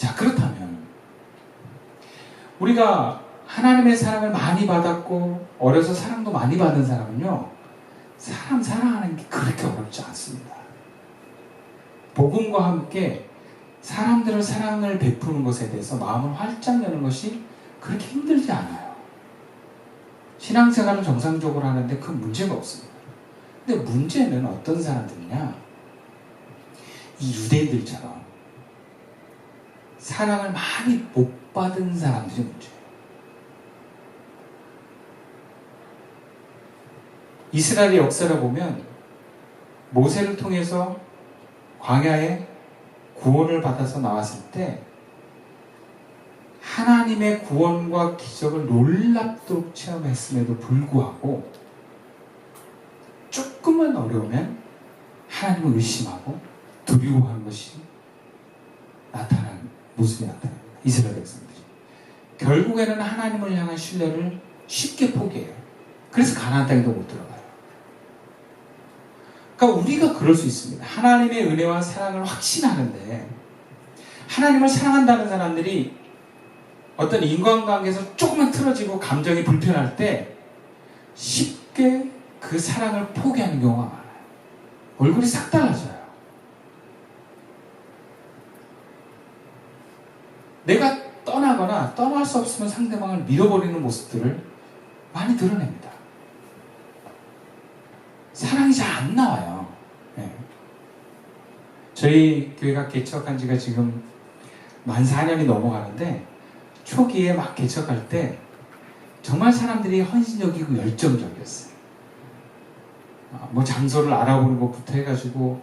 자, 그렇다면 우리가 하나님의 사랑을 많이 받았고 어려서 사랑도 많이 받은 사람은요, 사람 사랑하는 게 그렇게 어렵지 않습니다. 복음과 함께 사람들을 사랑을 베푸는 것에 대해서 마음을 활짝 여는 것이 그렇게 힘들지 않아요. 신앙생활을 정상적으로 하는데 그 문제가 없습니다. 근데 문제는 어떤 사람들이냐, 이 유대인들처럼 사랑을 많이 못 받은 사람들이 문제예요. 이스라엘의 역사를 보면 모세를 통해서 광야에 구원을 받아서 나왔을 때 하나님의 구원과 기적을 놀랍도록 체험했음에도 불구하고 조금만 어려우면 하나님을 의심하고 두려워하는 것이 나타나는 모습이 나타납니다. 이스라엘 백성들이 결국에는 하나님을 향한 신뢰를 쉽게 포기해요. 그래서 가나안 땅에도 못 들어가요. 그러니까 우리가 그럴 수 있습니다. 하나님의 은혜와 사랑을 확신하는데 하나님을 사랑한다는 사람들이 어떤 인간관계에서 조금만 틀어지고 감정이 불편할 때 쉽게 그 사랑을 포기하는 경우가 많아요. 얼굴이 싹 달라져요. 내가 떠나거나 떠날 수 없으면 상대방을 밀어버리는 모습들을 많이 드러냅니다. 사랑이 잘 안 나와요. 네. 저희 교회가 개척한 지가 지금 만 4년이 넘어가는데 초기에 막 개척할 때 정말 사람들이 헌신적이고 열정적이었어요. 뭐 장소를 알아보는 것부터 해가지고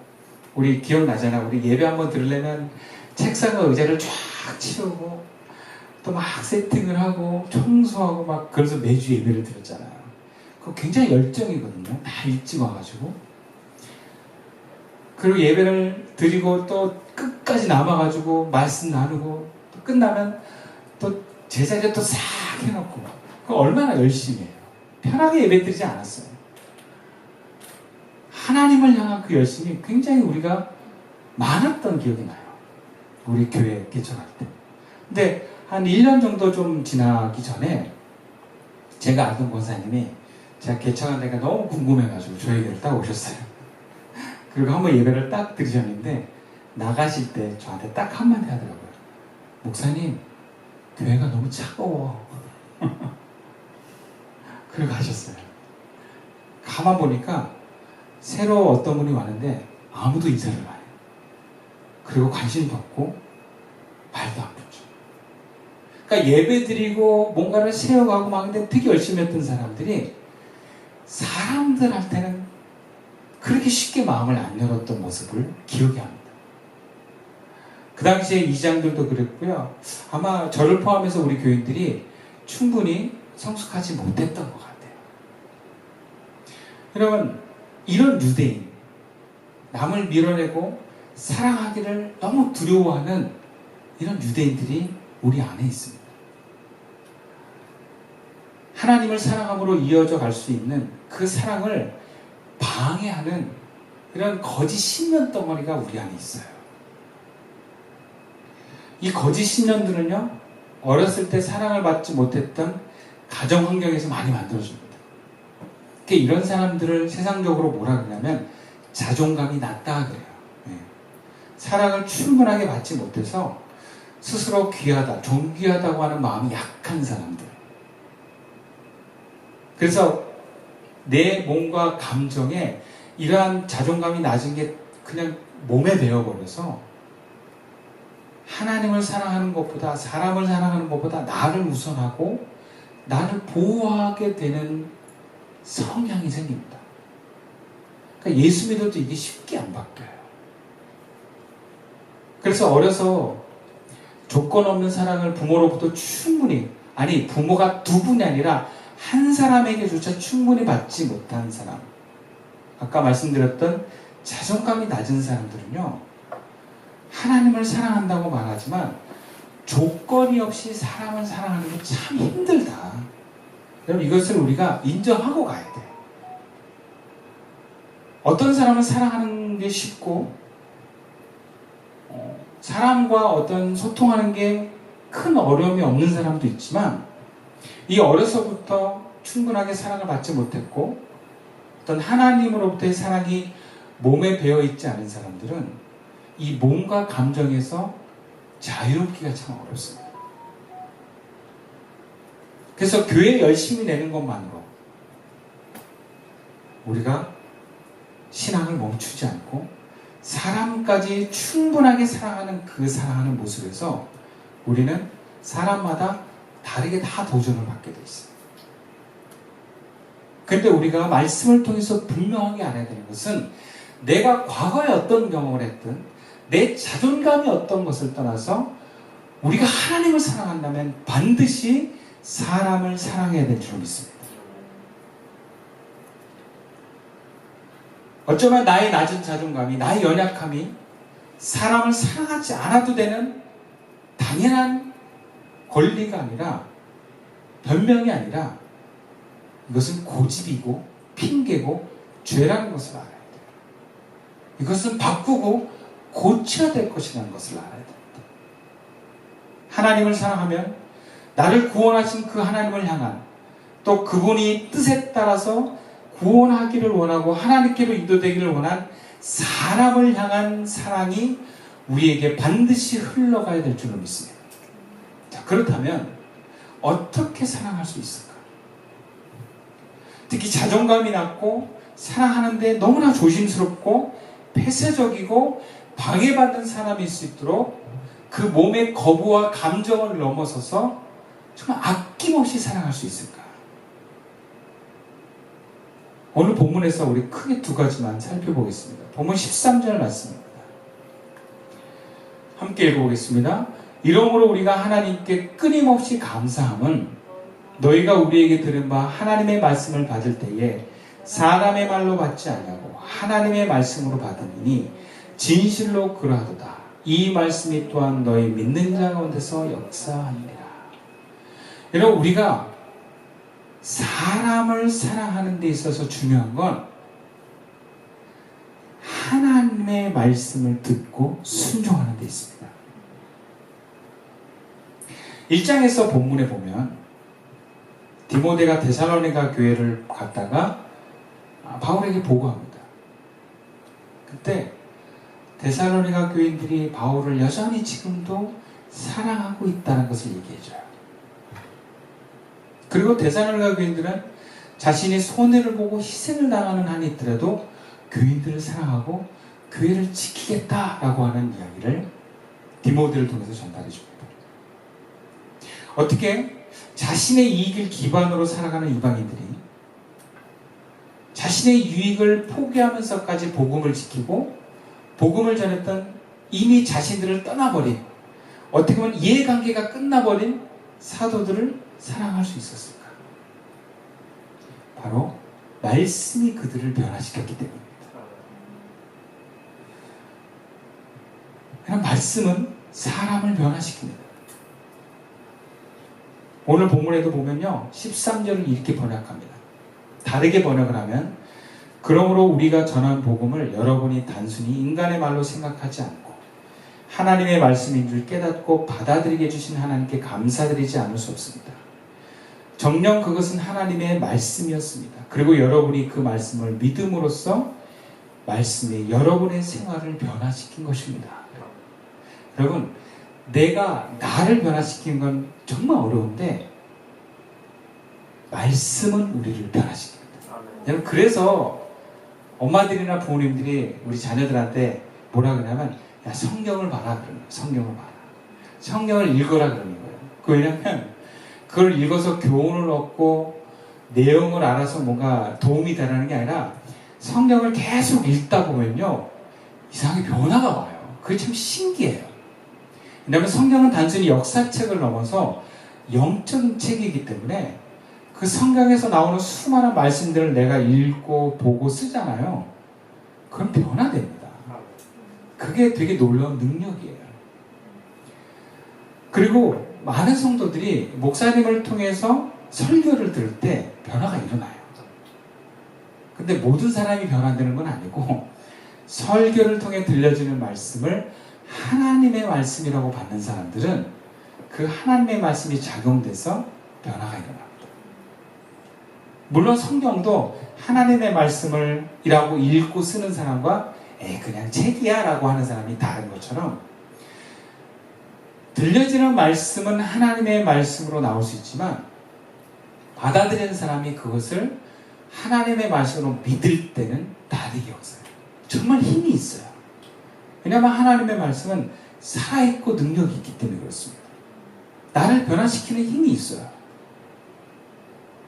우리 기억나잖아. 우리 예배 한번 들으려면 책상과 의자를 쫙 치우고 또 막 세팅을 하고 청소하고 막 그래서 매주 예배를 드렸잖아요. 그거 굉장히 열정이거든요. 다 일찍 와가지고 그리고 예배를 드리고 또 끝까지 남아가지고 말씀 나누고 또 끝나면 또 제자리에 또 싹 해놓고 그거 얼마나 열심히 해요. 편하게 예배 드리지 않았어요. 하나님을 향한 그 열심이 굉장히 우리가 많았던 기억이 나요. 우리 교회 개척할 때. 근데 한 1년 정도 좀 지나기 전에 제가 아는 권사님이 제가 개척한 데가 너무 궁금해가지고 저에게를 딱 오셨어요. 그리고 한번 예배를 딱 드리셨는데 나가실 때 저한테 딱 한마디 하더라고요. 목사님, 교회가 너무 차가워. 그러고 가셨어요. 가만 보니까 새로 어떤 분이 왔는데 아무도 인사를 안 해요. 그리고 관심도 없고 말도 안 붙죠. 그러니까 예배 드리고 뭔가를 세워가고 막 근데 되게 열심히 했던 사람들이 사람들한테는 그렇게 쉽게 마음을 안 열었던 모습을 기억이 합니다. 그 당시에 이장들도 그랬고요. 아마 저를 포함해서 우리 교인들이 충분히 성숙하지 못했던 것 같아요. 여러분, 이런 유대인, 남을 밀어내고 사랑하기를 너무 두려워하는 이런 유대인들이 우리 안에 있습니다. 하나님을 사랑함으로 이어져 갈 수 있는 그 사랑을 방해하는 이런 거짓 신념 덩어리가 우리 안에 있어요. 이 거짓 신념들은요, 어렸을 때 사랑을 받지 못했던 가정 환경에서 많이 만들어집니다. 그러니까 이런 사람들을 세상적으로 뭐라 그러냐면 자존감이 낮다 그래요. 사랑을 충분하게 받지 못해서 스스로 귀하다, 존귀하다고 하는 마음이 약한 사람들. 그래서 내 몸과 감정에 이러한 자존감이 낮은 게 그냥 몸에 배어버려서 하나님을 사랑하는 것보다, 사람을 사랑하는 것보다 나를 우선하고 나를 보호하게 되는 성향이 생깁니다. 그러니까 예수 믿어도 이게 쉽게 안 바뀌어요. 그래서 어려서 조건 없는 사랑을 부모로부터 충분히, 아니 부모가 두 분이 아니라 한 사람에게조차 충분히 받지 못한 사람, 아까 말씀드렸던 자존감이 낮은 사람들은요, 하나님을 사랑한다고 말하지만 조건이 없이 사람을 사랑하는 게 참 힘들다. 여러분, 이것을 우리가 인정하고 가야 돼. 어떤 사람을 사랑하는 게 쉽고 사람과 어떤 소통하는 게 큰 어려움이 없는 사람도 있지만 이 어려서부터 충분하게 사랑을 받지 못했고 어떤 하나님으로부터의 사랑이 몸에 배어 있지 않은 사람들은 이 몸과 감정에서 자유롭기가 참 어렵습니다. 그래서 교회 열심히 내는 것만으로 우리가 신앙을 멈추지 않고 사람까지 충분하게 사랑하는 그 사랑하는 모습에서 우리는 사람마다 다르게 다 도전을 받게 돼 있어요. 그런데 우리가 말씀을 통해서 분명하게 알아야 되는 것은 내가 과거에 어떤 경험을 했든 내 자존감이 어떤 것을 떠나서 우리가 하나님을 사랑한다면 반드시 사람을 사랑해야 될 줄 믿습니다. 어쩌면 나의 낮은 자존감이, 나의 연약함이 사람을 사랑하지 않아도 되는 당연한 권리가 아니라, 변명이 아니라 이것은 고집이고 핑계고 죄라는 것을 알아야 돼요. 이것은 바꾸고 고쳐야 될 것이라는 것을 알아야 됩니다. 하나님을 사랑하면 나를 구원하신 그 하나님을 향한, 또 그분이 뜻에 따라서 구원하기를 원하고 하나님께로 인도되기를 원한 사람을 향한 사랑이 우리에게 반드시 흘러가야 될 줄로 믿습니다. 자, 그렇다면 어떻게 사랑할 수 있을까? 특히 자존감이 낮고 사랑하는데 너무나 조심스럽고 폐쇄적이고 방해받는 사람일 수 있도록 그 몸의 거부와 감정을 넘어서서 정말 아낌없이 사랑할 수 있을까? 오늘 본문에서 우리 크게 두 가지만 살펴보겠습니다. 본문 13절 말씀입니다. 함께 읽어보겠습니다. 이러므로 우리가 하나님께 끊임없이 감사함은 너희가 우리에게 들은 바 하나님의 말씀을 받을 때에 사람의 말로 받지 아니하고 하나님의 말씀으로 받으니 진실로 그러하도다. 이 말씀이 또한 너희 믿는 자 가운데서 역사하니라. 여러분, 우리가 사람을 사랑하는 데 있어서 중요한 건 하나님의 말씀을 듣고 순종하는 데 있습니다. 1장에서 본문에 보면 디모데가 데살로니가 교회를 갔다가 바울에게 보고합니다. 그때 데살로니가 교인들이 바울을 여전히 지금도 사랑하고 있다는 것을 얘기해줘요. 그리고 데살로니가 교인들은 자신이 손해를 보고 희생을 당하는 한이 있더라도 교인들을 사랑하고 교회를 지키겠다라고 하는 이야기를 디모데를 통해서 전달해 줍니다. 어떻게 자신의 이익을 기반으로 살아가는 이방인들이 자신의 유익을 포기하면서까지 복음을 지키고 복음을 전했던 이미 자신들을 떠나버린, 어떻게 보면 이해관계가 끝나버린 사도들을 사랑할 수 있었을까? 바로 말씀이 그들을 변화시켰기 때문입니다. 그냥 말씀은 사람을 변화시킵니다. 오늘 본문에도 보면요, 13절을 이렇게 번역합니다. 다르게 번역을 하면, 그러므로 우리가 전한 복음을 여러분이 단순히 인간의 말로 생각하지 않고 하나님의 말씀인 줄 깨닫고 받아들이게 해주신 하나님께 감사드리지 않을 수 없습니다. 정녕 그것은 하나님의 말씀이었습니다. 그리고 여러분이 그 말씀을 믿음으로써 말씀이 여러분의 생활을 변화시킨 것입니다. 여러분, 내가 나를 변화시키는 건 정말 어려운데 말씀은 우리를 변화시킵니다. 여러분, 그래서 엄마들이나 부모님들이 우리 자녀들한테 뭐라 그러냐면, 야, 성경을 봐라 그러는 거예요. 성경을 봐라. 성경을 읽어라 그러는 거예요. 왜냐면 그걸 읽어서 교훈을 얻고 내용을 알아서 뭔가 도움이 되라는 게 아니라 성경을 계속 읽다 보면요, 이상하게 변화가 와요. 그게 참 신기해요. 왜냐하면 성경은 단순히 역사책을 넘어서 영적인 책이기 때문에 그 성경에서 나오는 수많은 말씀들을 내가 읽고 보고 쓰잖아요. 그럼 변화됩니다. 그게 되게 놀라운 능력이에요. 그리고 많은 성도들이 목사님을 통해서 설교를 들을 때 변화가 일어나요. 근데 모든 사람이 변화되는 건 아니고 설교를 통해 들려주는 말씀을 하나님의 말씀이라고 받는 사람들은 그 하나님의 말씀이 작용돼서 변화가 일어납니다. 물론 성경도 하나님의 말씀을 이라고 읽고 쓰는 사람과 그냥 책이야 라고 하는 사람이 다른 것처럼 들려지는 말씀은 하나님의 말씀으로 나올 수 있지만 받아들이는 사람이 그것을 하나님의 말씀으로 믿을 때는 다르게 없어요. 정말 힘이 있어요. 왜냐하면 하나님의 말씀은 살아있고 능력이 있기 때문에 그렇습니다. 나를 변화시키는 힘이 있어요.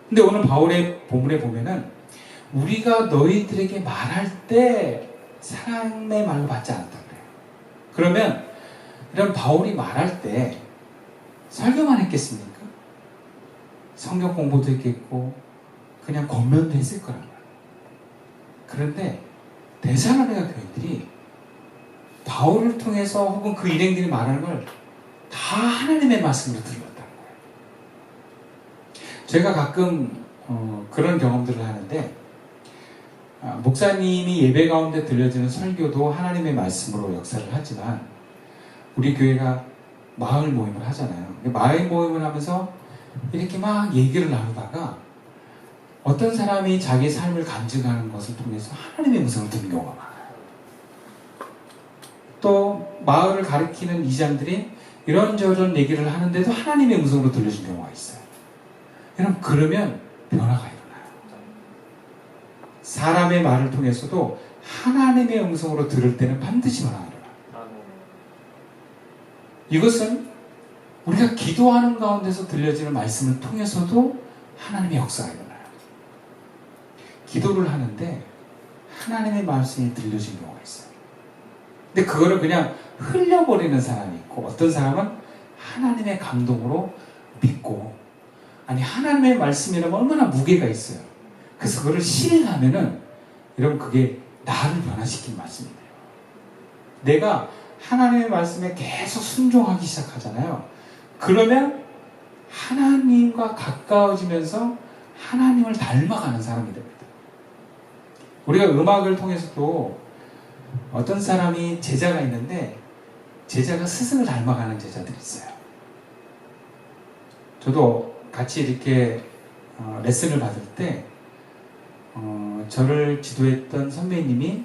근데 오늘 바울의 본문에 보면은 우리가 너희들에게 말할 때 사람의 말로 받지 않았다 그래요. 그러면 이런 바울이 말할 때 설교만 했겠습니까? 성경 공부도 했겠고 그냥 겉면도 했을 거란 말이에요. 그런데 데살로니가 교인들이 바울을 통해서 혹은 그 일행들이 말하는 걸 다 하나님의 말씀으로 들었다는 거예요. 제가 가끔 그런 경험들을 하는데 목사님이 예배 가운데 들려지는 설교도 하나님의 말씀으로 역사를 하지만 우리 교회가 마을 모임을 하잖아요. 마을 모임을 하면서 이렇게 막 얘기를 나누다가 어떤 사람이 자기 삶을 간증하는 것을 통해서 하나님의 음성을 듣는 경우가 많아요. 또 마을을 가리키는 이장들이 이런저런 얘기를 하는데도 하나님의 음성으로 들려준 경우가 있어요. 여러분, 그러면 변화가 일어나요. 사람의 말을 통해서도 하나님의 음성으로 들을 때는 반드시 변화가 일어나요. 이것은 우리가 기도하는 가운데서 들려지는 말씀을 통해서도 하나님의 역사가 일어나요. 기도를 하는데 하나님의 말씀이 들려진 경우가 있어요. 근데 그거를 그냥 흘려버리는 사람이 있고 어떤 사람은 하나님의 감동으로 믿고 아니 하나님의 말씀이라면 얼마나 무게가 있어요. 그래서 그걸 실행하면은 여러분 그게 나를 변화시키는 말씀이 돼요. 내가 하나님의 말씀에 계속 순종하기 시작하잖아요. 그러면 하나님과 가까워지면서 하나님을 닮아가는 사람이 됩니다. 우리가 음악을 통해서도 어떤 사람이 제자가 있는데 제자가 스승을 닮아가는 제자들이 있어요. 저도 같이 이렇게 레슨을 받을 때 저를 지도했던 선배님이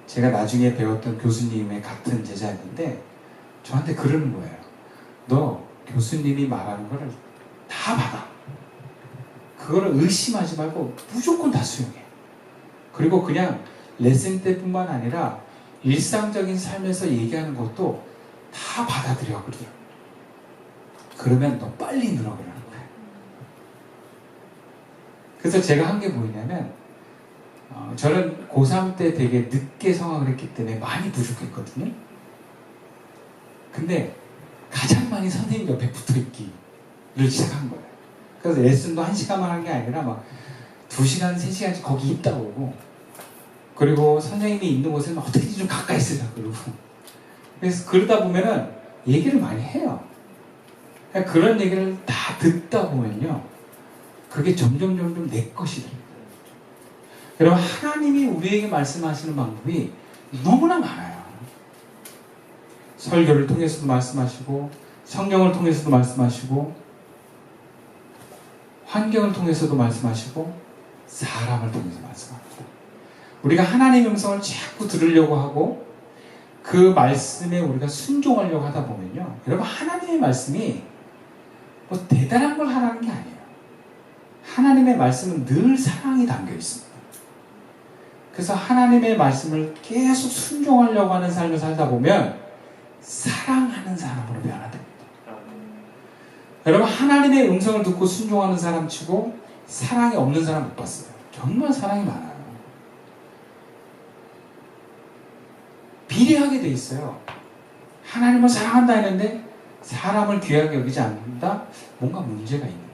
제가 나중에 배웠던 교수님의 같은 제자였는데 저한테 그러는 거예요. 너 교수님이 말하는 거를 다 받아. 그거를 의심하지 말고 무조건 다 수용해. 그리고 그냥 레슨 때뿐만 아니라 일상적인 삶에서 얘기하는 것도 다 받아들여 그러더라고요. 그러면 너 빨리 늘어 그러는 거예요. 그래서 제가 한 게 뭐냐면 저는 고3 때 되게 늦게 성악을 했기 때문에 많이 부족했거든요. 근데 가장 많이 선생님 옆에 붙어있기를 시작한 거예요. 그래서 레슨도 1시간만 한 게 아니라 막 2시간, 3시간씩 거기 있다 오고 그리고 선생님이 있는 곳에 어떻게든 좀 가까이 있으려고 그러고 그래서 그러다 보면은 얘기를 많이 해요. 그런 얘기를 다 듣다 보면요 그게 점점 내 것이 됩니다. 여러분 하나님이 우리에게 말씀하시는 방법이 너무나 많아요. 설교를 통해서도 말씀하시고 성경을 통해서도 말씀하시고 환경을 통해서도 말씀하시고 사람을 통해서 말씀합니다. 우리가 하나님의 음성을 자꾸 들으려고 하고 그 말씀에 우리가 순종하려고 하다 보면요 여러분 하나님의 말씀이 뭐 대단한 걸 하라는 게 아니에요. 하나님의 말씀은 늘 사랑이 담겨 있습니다. 그래서 하나님의 말씀을 계속 순종하려고 하는 삶을 살다 보면 사랑하는 사람으로 변화됩니다. 여러분 하나님의 음성을 듣고 순종하는 사람 치고 사랑이 없는 사람 못 봤어요. 정말 사랑이 많아요. 비례하게 돼 있어요. 하나님을 사랑한다 했는데 사람을 귀하게 여기지 않는다? 뭔가 문제가 있는 거예요.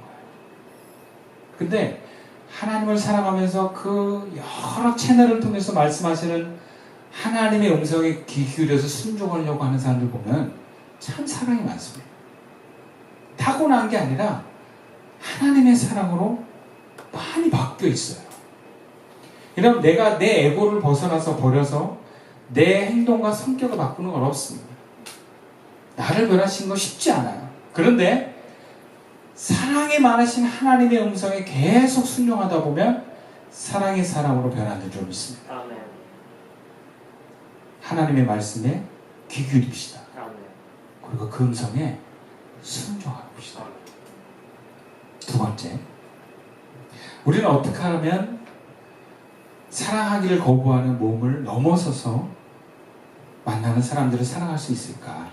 근데 하나님을 사랑하면서 그 여러 채널을 통해서 말씀하시는 하나님의 음성에 귀 기울여서 순종하려고 하는 사람들 보면 참 사랑이 많습니다. 타고난 게 아니라 하나님의 사랑으로 많이 바뀌어 있어요. 이러면 내가 내 에고를 벗어나서 버려서 내 행동과 성격을 바꾸는 건 어렵습니다. 나를 변화시키는 거 쉽지 않아요. 그런데 사랑이 많으신 하나님의 음성에 계속 순종하다 보면 사랑의 사람으로 변하는 줄 믿습니다. 아멘. 하나님의 말씀에 귀 기울입시다. 아멘. 그리고 그 음성에 순종합시다. 두 번째, 우리는 어떻게 하면 사랑하기를 거부하는 몸을 넘어서서 만나는 사람들을 사랑할 수 있을까?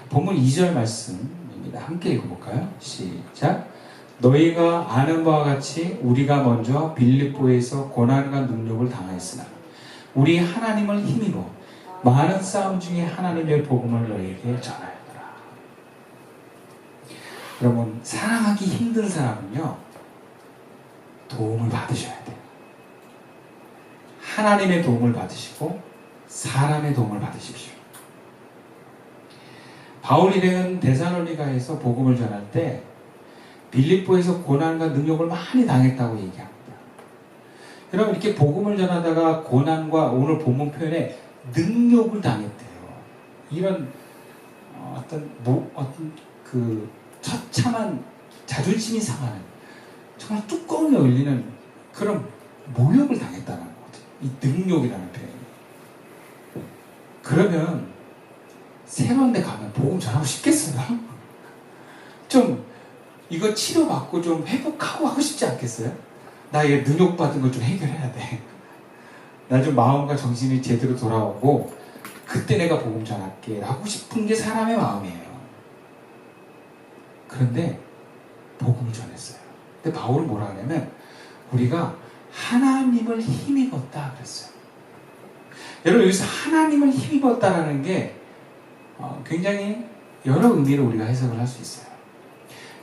본문 2절 말씀입니다. 함께 읽어볼까요? 시작. 너희가 아는 바와 같이 우리가 먼저 빌립보에서 고난과 능력을 당하였으나 우리 하나님을 힘입어 많은 싸움 중에 하나님의 복음을 너희에게 전하였더라. 여러분, 사랑하기 힘든 사람은요, 도움을 받으셔야 돼요. 하나님의 도움을 받으시고 사람의 도움을 받으십시오. 바울 일행은 데살로니가에서 복음을 전할 때 빌립보에서 고난과 능력을 많이 당했다고 얘기합니다. 여러분, 이렇게 복음을 전하다가 고난과 오늘 본문 표현에 능력을 당했대요. 이런 어떤 그 처참한 자존심이 상하는 정말 뚜껑이 열리는 그런 모욕을 당했다는 거거든요. 이 능력이라는 표현이. 그러면 새로운 데 가면 복음 전하고 싶겠어요? 좀 이거 치료받고 좀 회복하고 하고 싶지 않겠어요? 나 이게 능력받은 거 좀 해결해야 돼. 나 좀 마음과 정신이 제대로 돌아오고 그때 내가 복음 전할게 하고 싶은 게 사람의 마음이에요. 그런데 복음을 전했어요. 근데 바울은 뭐라 하냐면 우리가 하나님을 힘입었다 그랬어요. 여러분, 여기서 하나님을 힘입었다라는 게 굉장히 여러 의미로 우리가 해석을 할 수 있어요.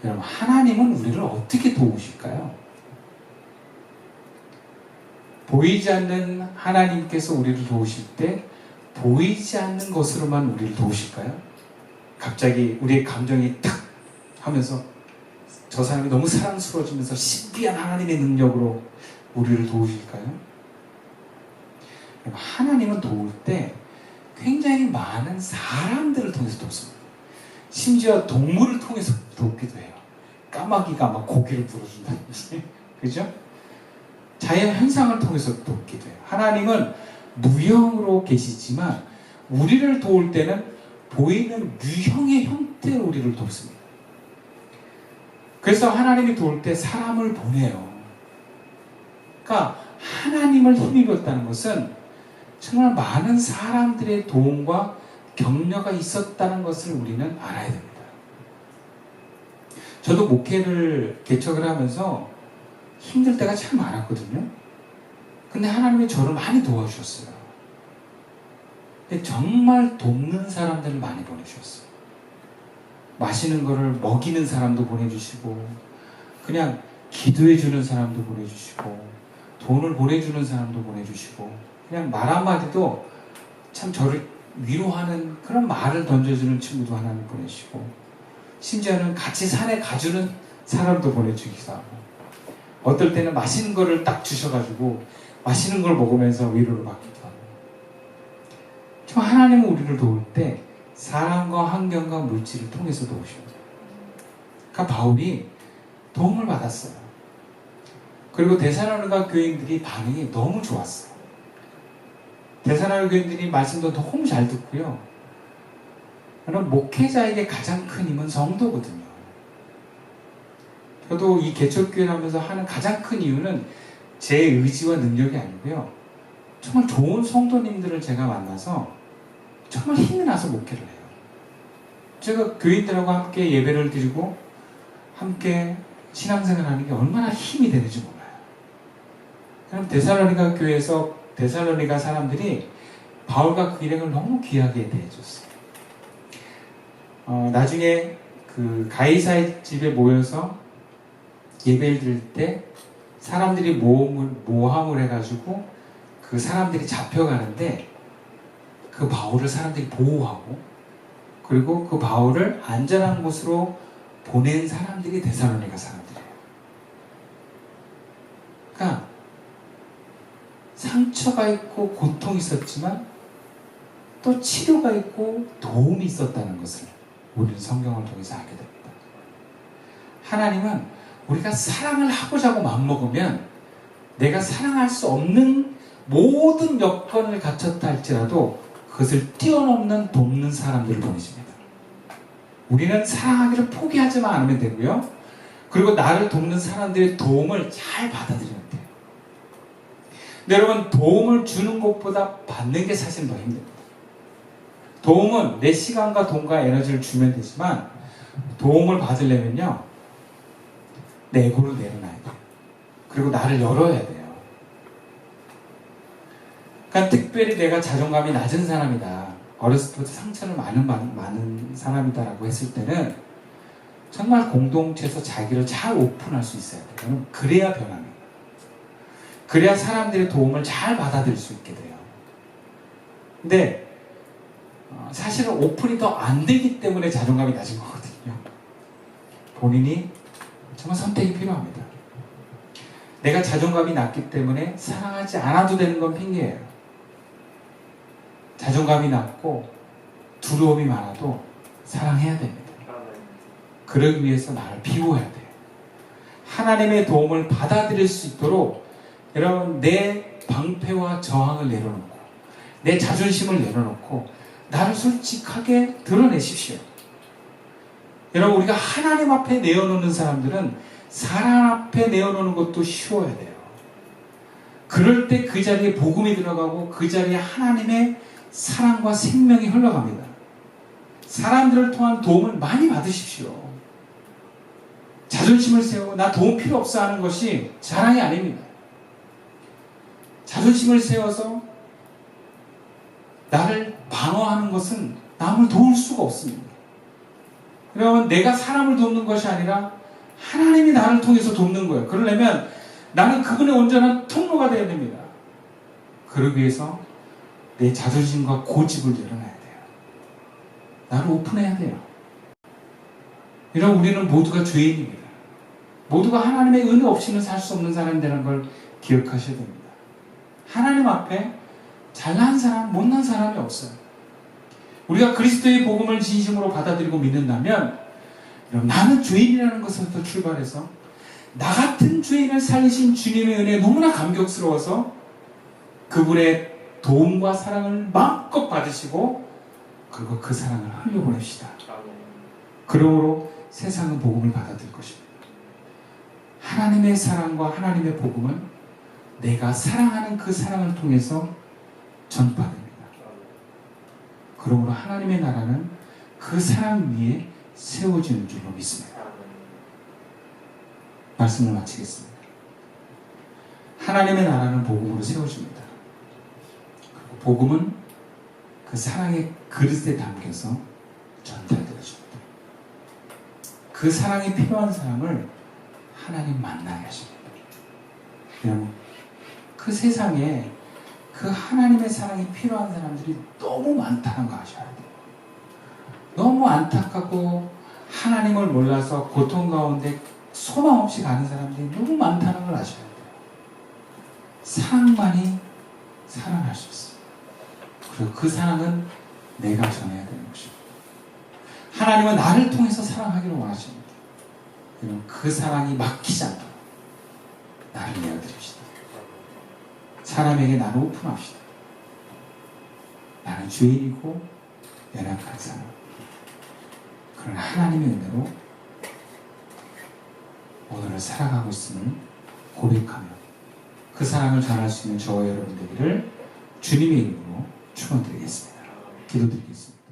여러분, 하나님은 우리를 어떻게 도우실까요? 보이지 않는 하나님께서 우리를 도우실 때 보이지 않는 것으로만 우리를 도우실까요? 갑자기 우리의 감정이 탁 하면서 저 사람이 너무 사랑스러워지면서 신비한 하나님의 능력으로 우리를 도우실까요? 하나님은 도울 때 굉장히 많은 사람들을 통해서 돕습니다. 심지어 동물을 통해서 돕기도 해요. 까마귀가 막 고기를 불어준다든지, 그죠? 자연 현상을 통해서 돕기도 해요. 하나님은 무형으로 계시지만 우리를 도울 때는 보이는 유형의 형태로 우리를 돕습니다. 그래서 하나님이 도울 때 사람을 보내요. 그러니까 하나님을 힘입었다는 것은 정말 많은 사람들의 도움과 격려가 있었다는 것을 우리는 알아야 됩니다. 저도 목회를 개척을 하면서 힘들 때가 참 많았거든요. 근데 하나님이 저를 많이 도와주셨어요. 근데 정말 돕는 사람들을 많이 보내주셨어요. 마시는 거를 먹이는 사람도 보내주시고, 그냥 기도해주는 사람도 보내주시고, 돈을 보내주는 사람도 보내주시고, 그냥 말 한마디도 참 저를 위로하는 그런 말을 던져주는 친구도 하나님 보내시고, 심지어는 같이 산에 가주는 사람도 보내주기도 하고, 어떨 때는 맛있는 거를 딱 주셔가지고 맛있는 걸 먹으면서 위로를 받기도 하고. 좀 하나님은 우리를 도울 때 사람과 환경과 물질을 통해서 도우십니다. 그러니까 바울이 도움을 받았어요. 그리고 데살로니가 교인들이 반응이 너무 좋았어요. 데살로니가 교인들이 말씀도 너무 잘 듣고요. 저는 목회자에게 가장 큰 힘은 성도거든요. 저도 이 개척교회를 하면서 하는 가장 큰 이유는 제 의지와 능력이 아니고요. 정말 좋은 성도님들을 제가 만나서 정말 힘이 나서 목회를 해요. 제가 교인들하고 함께 예배를 드리고 함께 신앙생활을 하는 게 얼마나 힘이 되는지 몰라요. 그럼 데살로니가 교회에서 데살로니가 사람들이 바울과 그 일행을 너무 귀하게 대해줬어요. 나중에 그 가이사의 집에 모여서 예배를 드릴 때 사람들이 모함을 해가지고 그 사람들이 잡혀가는데 그 바울을 사람들이 보호하고 그리고 그 바울을 안전한 곳으로 보낸 사람들이 데살로니가 사람들이에요. 그러니까 상처가 있고 고통이 있었지만 또 치료가 있고 도움이 있었다는 것을 우리는 성경을 통해서 알게 됩니다. 하나님은 우리가 사랑을 하고자 하고 맘먹으면 내가 사랑할 수 없는 모든 여건을 갖췄다 할지라도 그것을 뛰어넘는 돕는 사람들을 보내십니다. 우리는 사랑하기를 포기하지만 않으면 되고요. 그리고 나를 돕는 사람들의 도움을 잘 받아들이면 돼요. 근데 여러분, 도움을 주는 것보다 받는 게 사실 더 힘듭니다. 도움은 내 시간과 돈과 에너지를 주면 되지만 도움을 받으려면요, 내 에고를 내려놔야 돼요. 그리고 나를 열어야 돼요. 그러니까 특별히 내가 자존감이 낮은 사람이다, 어렸을 때부터 상처를 많은 사람이다라고 했을 때는 정말 공동체에서 자기를 잘 오픈할 수 있어야 돼요. 그래야 변합니다. 그래야 사람들의 도움을 잘 받아들일 수 있게 돼요. 근데 사실은 오픈이 더 안 되기 때문에 자존감이 낮은 거거든요. 본인이 정말 선택이 필요합니다. 내가 자존감이 낮기 때문에 사랑하지 않아도 되는 건 핑계예요. 자존감이 낮고 두려움이 많아도 사랑해야 됩니다. 그러기 위해서 나를 비워야 돼요. 하나님의 도움을 받아들일 수 있도록 여러분, 내 방패와 저항을 내려놓고 내 자존심을 내려놓고 나를 솔직하게 드러내십시오. 여러분, 우리가 하나님 앞에 내어놓는 사람들은 사람 앞에 내어놓는 것도 쉬워야 돼요. 그럴 때 그 자리에 복음이 들어가고 그 자리에 하나님의 사랑과 생명이 흘러갑니다. 사람들을 통한 도움을 많이 받으십시오. 자존심을 세우고 나 도움 필요 없어 하는 것이 자랑이 아닙니다. 자존심을 세워서 나를 방어하는 것은 남을 도울 수가 없습니다. 그러면 내가 사람을 돕는 것이 아니라 하나님이 나를 통해서 돕는 거예요. 그러려면 나는 그분의 온전한 통로가 되어야 됩니다. 그러기 위해서 내 자존심과 고집을 내려놔야 돼요. 나를 오픈해야 돼요. 이런 우리는 모두가 죄인입니다. 모두가 하나님의 은혜 없이는 살 수 없는 사람이라는 걸 기억하셔야 됩니다. 하나님 앞에 잘난 사람, 못난 사람이 없어요. 우리가 그리스도의 복음을 진심으로 받아들이고 믿는다면 나는 죄인이라는 것부터 출발해서 나 같은 죄인을 살리신 주님의 은혜에 너무나 감격스러워서 그분의 도움과 사랑을 마음껏 받으시고 그리고 그 사랑을 흘려보냅시다. 그러므로 세상은 복음을 받아들일 것입니다. 하나님의 사랑과 하나님의 복음은 내가 사랑하는 그 사랑을 통해서 전파됩니다. 그러므로 하나님의 나라는 그 사랑 위에 세워지는 줄로 믿습니다. 말씀을 마치겠습니다. 하나님의 나라는 복음으로 세워집니다. 그리고 복음은 그 사랑의 그릇에 담겨서 전달되어집니다. 그 사랑이 필요한 사람을 하나님 만나게 하십니다. 여러분, 그 세상에 그 하나님의 사랑이 필요한 사람들이 너무 많다는 거 아셔야 돼요. 너무 안타깝고 하나님을 몰라서 고통 가운데 소망 없이 가는 사람들이 너무 많다는 걸 아셔야 돼요. 사랑만이 사랑할 수 있어요. 그리고 그 사랑은 내가 전해야 되는 것입니다. 하나님은 나를 통해서 사랑하기를 원하십니다. 여러분, 그 사랑이 막히지 않도록 나를 내어드립시다. 사람에게 나를 오픈합시다. 나는 죄인이고 연약한 사람. 그러나 하나님의 은혜로 오늘을 살아가고 있음을 고백하며 그 사랑을 전할 수 있는 저와 여러분 되기를 주님의 이름으로 축원드리겠습니다. 기도드리겠습니다.